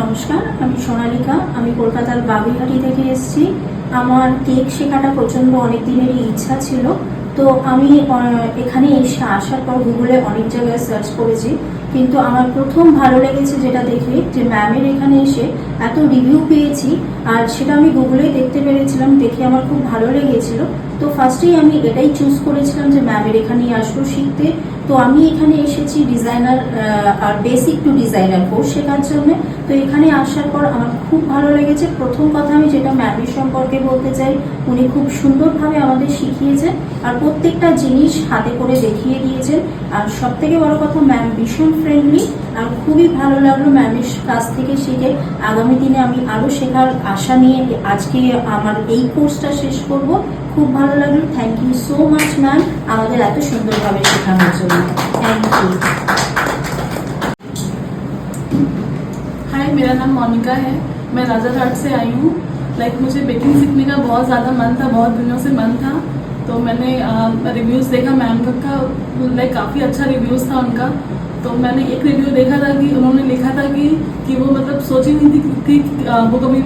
নমস্কার, আমি সোনালিকা। আমি কলকাতার বাগুইহাটি থেকে এসেছি। আমার কেক শেখাটা প্রচণ্ড অনেক দিনেরই ইচ্ছা ছিল। তো আমি এখানে এসে আসার পর গুগলে অনেক জায়গায় সার্চ করেছি, কিন্তু আমার প্রথম ভালো লেগেছে যেটা দেখে, যে ম্যামের এখানে এসে এত রিভিউ পেয়েছি, আর সেটা আমি গুগলেই দেখতে পেরেছিলাম, দেখে আমার খুব ভালো লেগেছিল। তো ফার্স্টেই আমি এটাই চুজ করেছিলাম যে ম্যামের এখানেই আসবো শিখতে। তো আমি এখানে এসেছি ডিজাইনার আর বেসিক টু ডিজাইনার কোর্স শেখার জন্য। তো এখানে আসার পর আমার খুব ভালো লেগেছে। প্রথম কথা আমি যেটা ম্যামের সম্পর্কে বলতে চাই, উনি খুব সুন্দরভাবে আমাদের শিখিয়েছেন আর প্রত্যেকটা জিনিস হাতে করে দেখিয়ে দিয়েছেন। আর সব থেকে বড় কথা, ম্যাম ভীষণ ফ্রেন্ডলি। আর খুবই ভালো লাগলো ম্যামের কাছ থেকে শিখে। আগামী দিনে আমি আরও শেখার আশা নিয়ে আজকে আমার এই কোর্সটা শেষ করব। খুব ভালো লাগলো। Thank you so much ma'am, আমাদের এত সুন্দরভাবে শেখানোর জন্য। Thank you. हाय, मेरा नाम मोनिका है। मैं राजारहाट से आई हूँ। मुझे बेकिंग सीखने का बहुत ज़्यादा मन था, बहुत दिनों से मन था। तो मैंने रिव्यूज़ देखा मैम का, काफ़ी अच्छा रिव्यूज़ था उनका। तो मैंने एक रिव्यू देखा था कि उन्होंने लिखा था कि वो सोची नहीं थी वो कभी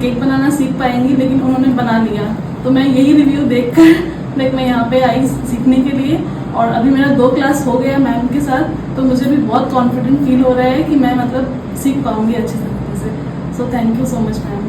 केक बनाना सीख पाएंगी, लेकिन उन्होंने बना लिया। तो मैं यही रिव्यू देखकर मैं यहाँ पे आई सीखने के लिए। और अभी मेरा 2 क्लास हो गया मैम के साथ, तो मुझे भी बहुत कॉन्फिडेंट फील हो रहा है कि मैं सीख पाऊंगी अच्छे तरीके से। So thank you so much ma'am.